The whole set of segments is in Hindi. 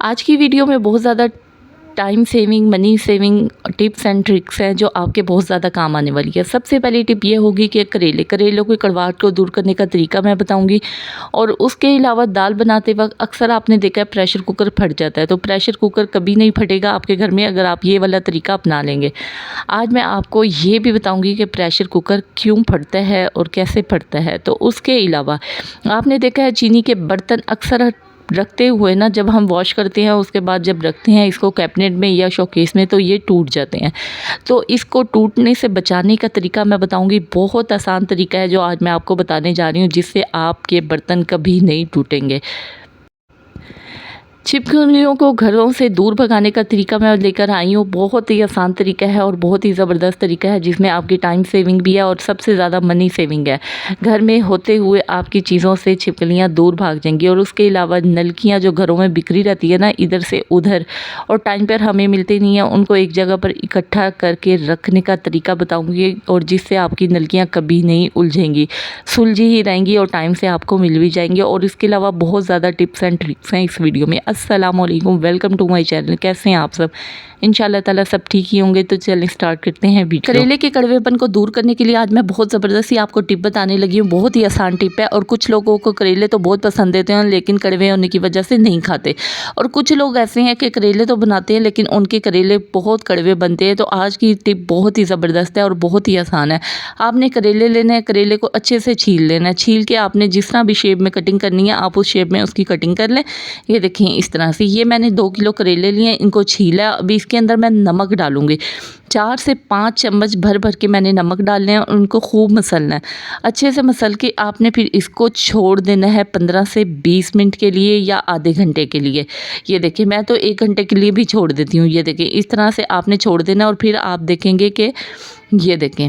आज की वीडियो में बहुत ज़्यादा time saving, money saving tips and tricks हैं जो आपके बहुत ज़्यादा काम आने वाली है। सबसे पहली टिप ये होगी कि करेलों की कड़वाहट को दूर करने का तरीका मैं बताऊंगी। और उसके अलावा दाल बनाते वक्त अक्सर आपने देखा है प्रेशर कुकर फट जाता है, तो प्रेशर कुकर कभी नहीं फटेगा आपके घर में अगर आप ये वाला तरीका अपना लेंगे। आज मैं आपको ये भी बताऊँगी कि प्रेशर कुकर क्यों फटता है और कैसे फटता है। तो उसके अलावा आपने देखा है चीनी के बर्तन अक्सर रखते हुए ना, जब हम वॉश करते हैं उसके बाद जब रखते हैं इसको कैबिनेट में या शोकेस में, तो ये टूट जाते हैं। तो इसको टूटने से बचाने का तरीका मैं बताऊंगी। बहुत आसान तरीका है जो आज मैं आपको बताने जा रही हूँ, जिससे आपके बर्तन कभी नहीं टूटेंगे। छिपकलियों को घरों से दूर भगाने का तरीका मैं लेकर आई हूँ। बहुत ही आसान तरीका है और बहुत ही ज़बरदस्त तरीका है, जिसमें आपकी टाइम सेविंग भी है और सबसे ज़्यादा मनी सेविंग है। घर में होते हुए आपकी चीज़ों से छिपकलियाँ दूर भाग जाएंगी। और उसके अलावा नलकियाँ जो घरों में बिखरी रहती है ना, इधर से उधर, और टाइम पर हमें मिलती नहीं है, उनको एक जगह पर इकट्ठा करके रखने का तरीका बताऊँगी, और जिससे आपकी नलकियाँ कभी नहीं उलझेंगी, सुलझी ही रहेंगी और टाइम से आपको मिल भी जाएंगे। और इसके अलावा बहुत ज़्यादा टिप्स एंड ट्रिक्स हैं इस वीडियो में। अस्सलामुअलैकुम, वेलकम टू माय चैनल। कैसे हैं आप सब? इंशाल्लाह ताला सब ठीक ही होंगे। तो चलिए स्टार्ट करते हैं वीडियो। करेले के कड़वेपन को दूर करने के लिए आज मैं बहुत ज़बरदस्त ही आपको टिप बताने लगी हूँ। बहुत ही आसान टिप है और कुछ लोगों को करेले तो बहुत पसंद देते हैं, लेकिन कड़वे होने की वजह से नहीं खाते। और कुछ लोग ऐसे हैं कि करेले तो बनाते हैं लेकिन उनके करेले बहुत कड़वे बनते हैं। तो आज की टिप बहुत ही ज़बरदस्त है और बहुत ही आसान है। आपने करेले लेना है, करेले को अच्छे से छील लेना है। छील के आपने जिस तरह भी शेप में कटिंग करनी है आप उस शेप में उसकी कटिंग कर लें। ये देखें इस तरह से। ये मैंने 2 किलो करेले लिए, इनको छीला। अभी इसके अंदर मैं नमक डालूंगी। 4 से 5 चम्मच भर भर के मैंने नमक डालने हैं और उनको खूब मसलना है। अच्छे से मसल के आपने फिर इसको छोड़ देना है 15 से 20 मिनट के लिए या आधे घंटे के लिए। ये देखिए मैं तो 1 घंटे के लिए भी छोड़ देती हूँ। ये देखिए इस तरह से आपने छोड़ देना और फिर आप देखेंगे कि ये देखें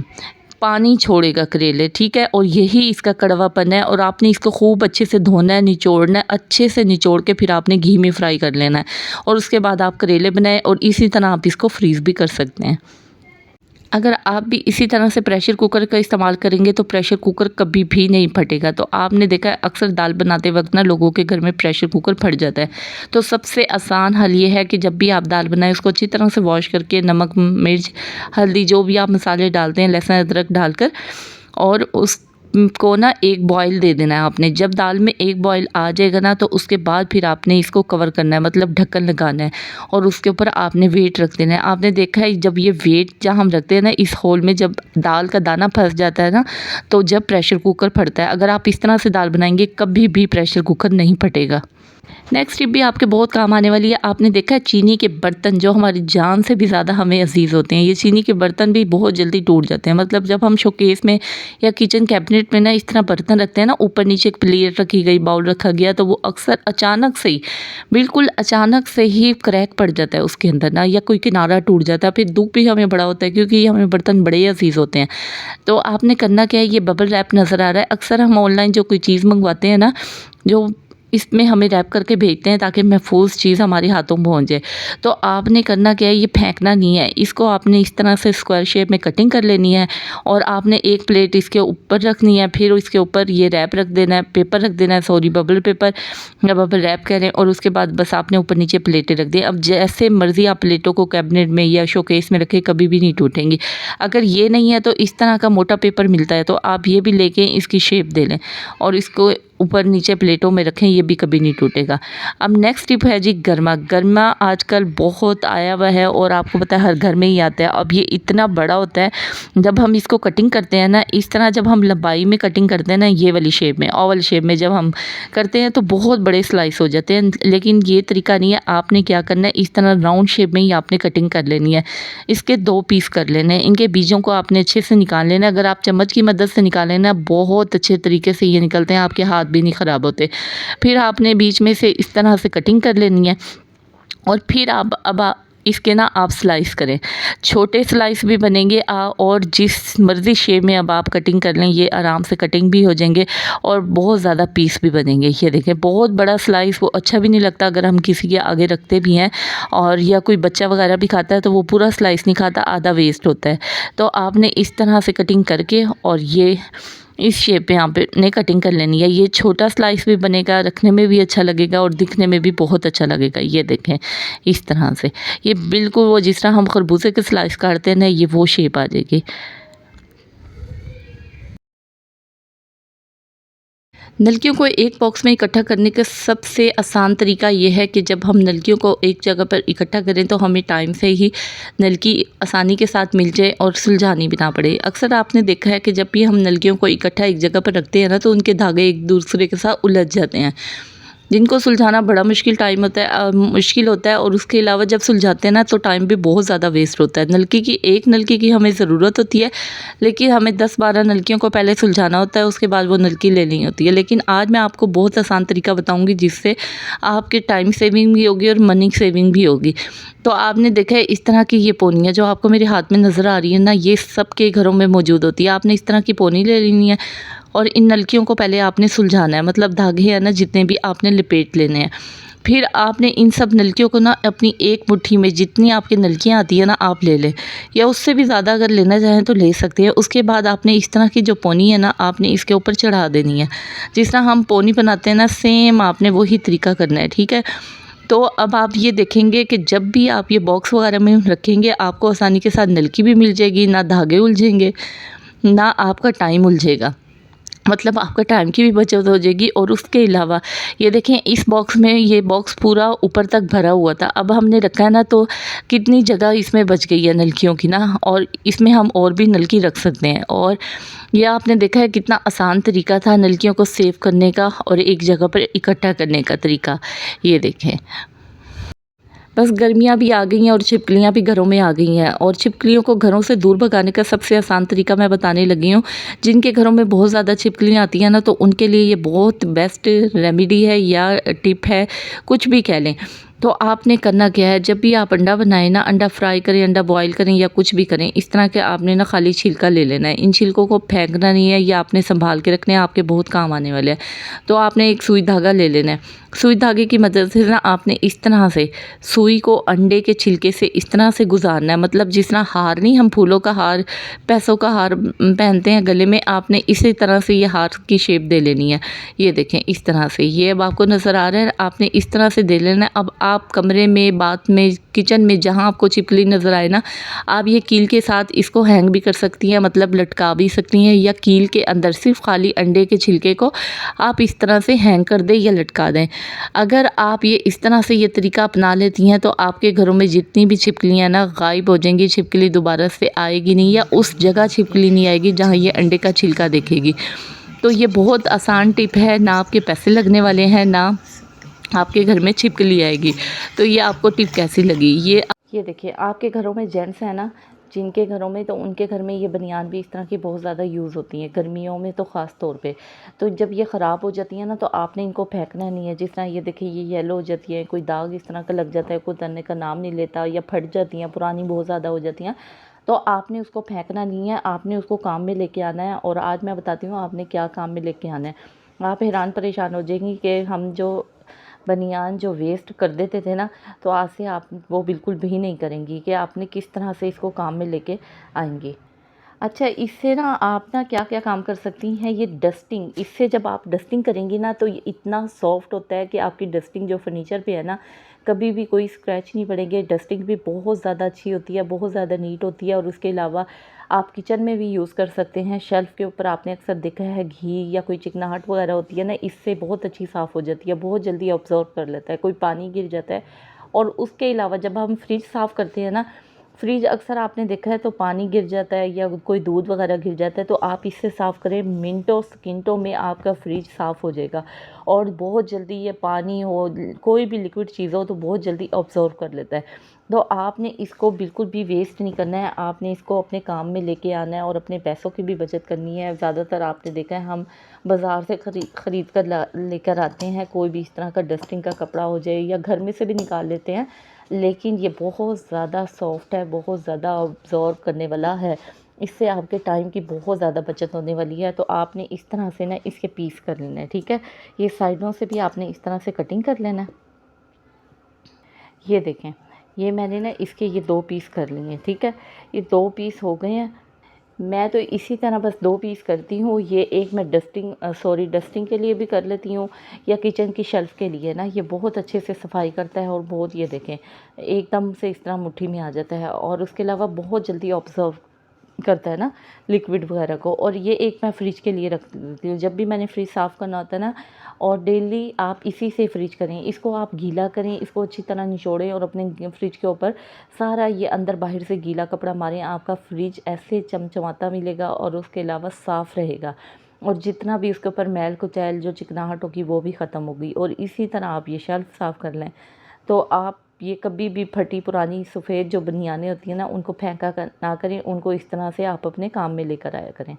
पानी छोड़ेगा करेले, ठीक है। और यही इसका कड़वापन है। और आपने इसको खूब अच्छे से धोना है, निचोड़ना है। अच्छे से निचोड़ के फिर आपने घी में फ्राई कर लेना है और उसके बाद आप करेले बनाएं। और इसी तरह आप इसको फ्रीज़ भी कर सकते हैं। अगर आप भी इसी तरह से प्रेशर कुकर का इस्तेमाल करेंगे तो प्रेशर कुकर कभी भी नहीं फटेगा। तो आपने देखा है अक्सर दाल बनाते वक्त ना लोगों के घर में प्रेशर कुकर फट जाता है। तो सबसे आसान हल ये है कि जब भी आप दाल बनाएं उसको अच्छी तरह से वॉश करके नमक, मिर्च, हल्दी, जो भी आप मसाले डालते हैं, लहसुन अदरक डालकर, और उस को ना एक बॉईल दे देना है आपने। जब दाल में एक बॉईल आ जाएगा ना, तो उसके बाद फिर आपने इसको कवर करना है, मतलब ढक्कन लगाना है और उसके ऊपर आपने वेट रख देना है। आपने देखा है जब ये वेट जहाँ हम रखते हैं ना, इस होल में जब दाल का दाना फंस जाता है ना, तो जब प्रेशर कुकर फटता है। अगर आप इस तरह से दाल बनाएंगे कभी भी प्रेशर कुकर नहीं फटेगा। नेक्स्ट टिप भी आपके बहुत काम आने वाली है। आपने देखा है चीनी के बर्तन जो हमारी जान से भी ज़्यादा हमें अजीज़ होते हैं, ये चीनी के बर्तन भी बहुत जल्दी टूट जाते हैं। मतलब जब हम शोकेस में या किचन कैबिनेट में ना इस तरह बर्तन रखते हैं ना, ऊपर नीचे एक प्लेट रखी गई, बाउल रखा गया, तो वो अक्सर अचानक से ही, बिल्कुल अचानक से ही क्रैक पड़ जाता है उसके अंदर ना, या कोई किनारा टूट जाता है। फिर दुख भी हमें बड़ा होता है क्योंकि ये हमें बर्तन बड़े अजीज़ होते हैं। तो आपने करना क्या है, ये बबल रैप नज़र आ रहा है। अक्सर हम ऑनलाइन जो कोई चीज़ मंगवाते हैं ना, जो इसमें हमें रैप करके भेजते हैं ताकि महफूज चीज़ हमारे हाथों में पहुँच जाए। तो आपने करना क्या है, ये फेंकना नहीं है। इसको आपने इस तरह से स्क्वायर शेप में कटिंग कर लेनी है और आपने एक प्लेट इसके ऊपर रखनी है। फिर इसके ऊपर ये रैप रख देना है, पेपर रख देना है, सॉरी बबल पेपर या बबल रैप कह रहे हैं। और उसके बाद बस आपने ऊपर नीचे प्लेटें रख दी। अब जैसे मर्ज़ी आप प्लेटों को कैबिनेट में या शोकेस में रखें, कभी भी नहीं टूटेंगी। अगर ये नहीं है तो इस तरह का मोटा पेपर मिलता है, तो आप ये भी लेके इसकी शेप दे लें और इसको ऊपर नीचे प्लेटों में रखें, ये भी कभी नहीं टूटेगा। अब नेक्स्ट टिप है जी गरमा। गरमा आजकल बहुत आया हुआ है और आपको पता है हर घर में ही आता है। अब ये इतना बड़ा होता है, जब हम इसको कटिंग करते हैं ना, इस तरह जब हम लंबाई में कटिंग करते हैं ना, ये वाली शेप में, ओवल शेप में जब हम करते हैं तो बहुत बड़े स्लाइस हो जाते हैं। लेकिन ये तरीका नहीं है। आपने क्या करना है, इस तरह राउंड शेप में ही आपने कटिंग कर लेनी है। इसके 2 पीस कर लेने हैं। इनके बीजों को आपने अच्छे से निकाल लेना है। अगर आप चम्मच की मदद से निकालें ना, बहुत अच्छे तरीके से ये निकलते हैं, आपके हाथ भी नहीं ख़राब होते। फिर आपने बीच में से इस तरह से कटिंग कर लेनी है और फिर अब इसके ना आप स्लाइस करें। छोटे स्लाइस भी बनेंगे और जिस मर्ज़ी शेप में अब आप कटिंग कर लें, ये आराम से कटिंग भी हो जाएंगे और बहुत ज़्यादा पीस भी बनेंगे। ये देखें बहुत बड़ा स्लाइस वो अच्छा भी नहीं लगता अगर हम किसी के आगे रखते भी हैं, और या कोई बच्चा वगैरह भी खाता है तो वो पूरा स्लाइस नहीं खाता, आधा वेस्ट होता है। तो आपने इस तरह से कटिंग करके और ये इस शेप में आपने कटिंग कर लेनी है। ये छोटा स्लाइस भी बनेगा, रखने में भी अच्छा लगेगा और दिखने में भी बहुत अच्छा लगेगा। ये देखें इस तरह से, ये बिल्कुल वो जिस तरह हम खरबूजे के स्लाइस काटते हैं ना, ये वो शेप आ जाएगी। नलकियों को एक बॉक्स में इकट्ठा करने का सबसे आसान तरीका ये है कि जब हम नलकियों को एक जगह पर इकट्ठा करें तो हमें टाइम से ही नलकी आसानी के साथ मिल जाए और सुलझानी भी ना पड़े। अक्सर आपने देखा है कि जब भी हम नलकियों को इकट्ठा एक जगह पर रखते हैं ना, तो उनके धागे एक दूसरे के साथ उलझ जाते हैं, जिनको सुलझाना बड़ा मुश्किल होता है और उसके अलावा जब सुलझाते हैं ना तो टाइम भी बहुत ज़्यादा वेस्ट होता है। एक नलकी की हमें ज़रूरत होती है, लेकिन हमें 10-12 नलकियों को पहले सुलझाना होता है, उसके बाद वो नलकी लेनी होती है। लेकिन आज मैं आपको बहुत आसान तरीका बताऊँगी जिससे आपके टाइम सेविंग भी होगी और मनी सेविंग भी होगी। तो आपने देखा है इस तरह की ये पोनियाँ जो आपको मेरे हाथ में नज़र आ रही है ना, ये सबके घरों में मौजूद होती है। आपने इस तरह की पोनी ले लेनी है और इन नलकियों को पहले आपने सुलझाना है, मतलब धागे हैं ना जितने भी आपने लपेट लेने हैं। फिर आपने इन सब नलकियों को ना अपनी एक मुट्ठी में जितनी आपकी नलकियाँ आती है ना आप ले लें, या उससे भी ज़्यादा अगर लेना चाहें तो ले सकते हैं। उसके बाद आपने इस तरह की जो पोनी है ना आपने इसके ऊपर चढ़ा देनी है। जिस तरह हम पोनी बनाते हैं ना, सेम आपने वही तरीका करना है, ठीक है। तो अब आप ये देखेंगे कि जब भी आप ये बॉक्स वगैरह में रखेंगे आपको आसानी के साथ नलकी भी मिल जाएगी, ना धागे उलझेंगे, ना आपका टाइम उलझेगा, मतलब आपका टाइम की भी बचत हो जाएगी। और उसके अलावा ये देखें इस बॉक्स में, ये बॉक्स पूरा ऊपर तक भरा हुआ था, अब हमने रखा है ना तो कितनी जगह इसमें बच गई है नलकियों की ना, और इसमें हम और भी नलकी रख सकते हैं। और ये आपने देखा है कितना आसान तरीका था नलकियों को सेव करने का और एक जगह पर इकट्ठा करने का तरीका। ये देखें, बस गर्मियाँ भी आ गई हैं और छिपकलियाँ भी घरों में आ गई हैं, और छिपकलियों को घरों से दूर भगाने का सबसे आसान तरीका मैं बताने लगी हूँ। जिनके घरों में बहुत ज़्यादा छिपकलियाँ आती हैं ना, तो उनके लिए ये बहुत बेस्ट रेमेडी है या टिप है, कुछ भी कह लें। तो आपने करना क्या है, जब भी आप अंडा बनाएं ना, अंडा फ्राई करें, अंडा बॉईल करें या कुछ भी करें, इस तरह के आपने ना खाली छिलका ले लेना है। इन छिलकों को फेंकना नहीं है, या आपने संभाल के रखने हैं, आपके बहुत काम आने वाले हैं। तो आपने एक सुई धागा ले लेना है। सुई धागे की मदद से ना आपने इस तरह से सुई को अंडे के छिलके से इस तरह से गुजारना है, मतलब जिस तरह हार नहीं, हम फूलों का हार, पैसों का हार पहनते हैं गले में, आपने इसी तरह से ये हार की शेप दे लेनी है। ये देखें इस तरह से, ये अब आपको नज़र आ रहा है, आपने इस तरह से दे लेना है। अब आप कमरे में, बाथ में, किचन में, जहाँ आपको छिपकली नज़र आए ना, आप ये कील के साथ इसको हैंग भी कर सकती हैं, मतलब लटका भी सकती हैं, या कील के अंदर सिर्फ खाली अंडे के छिलके को आप इस तरह से हैंग कर दें या लटका दें। अगर आप ये इस तरह से ये तरीका अपना लेती हैं तो आपके घरों में जितनी भी छिपकलियाँ ना गायब हो जाएंगी, छिपकली दोबारा से आएगी नहीं, या उस जगह छिपकली नहीं आएगी जहाँ ये अंडे का छिलका देखेगी। तो ये बहुत आसान टिप है, ना आपके पैसे लगने वाले हैं, ना आपके घर में छिपकली आएगी। तो ये आपको टिप कैसी लगी? ये देखिए, आपके घरों में जेंट्स हैं ना, जिनके घरों में, तो उनके घर में ये बनियान भी इस तरह की बहुत ज़्यादा यूज़ होती हैं, गर्मियों में तो ख़ास तौर पे। तो जब ये ख़राब हो जाती हैं ना, तो आपने इनको फेंकना नहीं है। जिस तरह ये देखिए ये येलो हो जाती है, कोई दाग इस तरह का लग जाता है, कोई उतरने का नाम नहीं लेता, या फट जाती हैं, पुरानी बहुत ज़्यादा हो जाती हैं, तो आपने उसको फेंकना नहीं है, आपने उसको काम में लेके आना है। और आज मैं बताती हूँ आपने क्या काम में लेके आना है। आप हैरान परेशान हो जाएंगी कि हम जो बनियान जो वेस्ट कर देते थे ना, तो आज से आप वो बिल्कुल भी नहीं करेंगी, कि आपने किस तरह से इसको काम में लेके आएंगी। अच्छा, इससे ना आप ना क्या क्या काम कर सकती हैं, ये डस्टिंग, इससे जब आप डस्टिंग करेंगी ना तो ये इतना सॉफ्ट होता है कि आपकी डस्टिंग जो फर्नीचर पे है ना, कभी भी कोई स्क्रैच नहीं पड़ेंगे। डस्टिंग भी बहुत ज़्यादा अच्छी होती है, बहुत ज़्यादा नीट होती है। और उसके अलावा आप किचन में भी यूज़ कर सकते हैं। शेल्फ़ के ऊपर आपने अक्सर देखा है घी या कोई चिकनाहट वगैरह होती है ना, इससे बहुत अच्छी साफ़ हो जाती है, बहुत जल्दी ऑब्ज़र्व कर लेता है, कोई पानी गिर जाता है। और उसके अलावा जब हम फ्रिज साफ़ करते हैं ना, फ्रिज अक्सर आपने देखा है तो पानी गिर जाता है या कोई दूध वगैरह गिर जाता है, तो आप इससे साफ़ करें, मिनटों सेकंडों में आपका फ्रिज साफ़ हो जाएगा। और बहुत जल्दी ये पानी हो, कोई भी लिक्विड चीज़ हो, तो बहुत जल्दी ऑब्ज़र्व कर लेता है। तो आपने इसको बिल्कुल भी वेस्ट नहीं करना है, आपने इसको अपने काम में लेके आना है और अपने पैसों की भी बचत करनी है। ज़्यादातर आपने देखा है हम बाज़ार से ख़रीद कर लेकर आते हैं, कोई भी इस तरह का डस्टिंग का कपड़ा हो जाए, या घर में से भी निकाल लेते हैं, लेकिन ये बहुत ज़्यादा सॉफ्ट है, बहुत ज़्यादा ऑब्ज़र्व करने वाला है। इससे आपके टाइम की बहुत ज़्यादा बचत होने वाली है। तो आपने इस तरह से ना इसके पीस कर लेना है, ठीक है। ये साइडों से भी आपने इस तरह से कटिंग कर लेना है। ये देखें, ये मैंने ना इसके ये 2 पीस कर लिए हैं, ठीक है। ये 2 पीस हो गए हैं। मैं तो इसी तरह बस 2 पीस करती हूँ। ये एक मैं डस्टिंग के लिए भी कर लेती हूँ या किचन की शेल्फ़ के लिए ना, ये बहुत अच्छे से सफाई करता है और बहुत, ये देखें, एकदम से इस तरह मुट्ठी में आ जाता है और उसके अलावा बहुत जल्दी ऑब्ज़र्व करता है ना लिक्विड वगैरह को। और ये एक मैं फ्रिज के लिए रख देती हूँ, जब भी मैंने फ्रिज साफ़ करना होता है ना, और डेली आप इसी से फ्रिज करें, इसको आप गीला करें, इसको अच्छी तरह निचोड़ें और अपने फ्रिज के ऊपर सारा ये अंदर बाहर से गीला कपड़ा मारें, आपका फ्रिज ऐसे चमचमाता मिलेगा और उसके अलावा साफ़ रहेगा और जितना भी उसके ऊपर मैल कुचैल जो चिकनाहट होगी वो भी ख़त्म होगी। और इसी तरह आप ये शेल्फ़ साफ़ कर लें तो आप ये कभी भी फटी पुरानी सफ़ेद जो बनियानें होती हैं ना, उनको फेंका ना करें, उनको इस तरह से आप अपने काम में लेकर आया करें।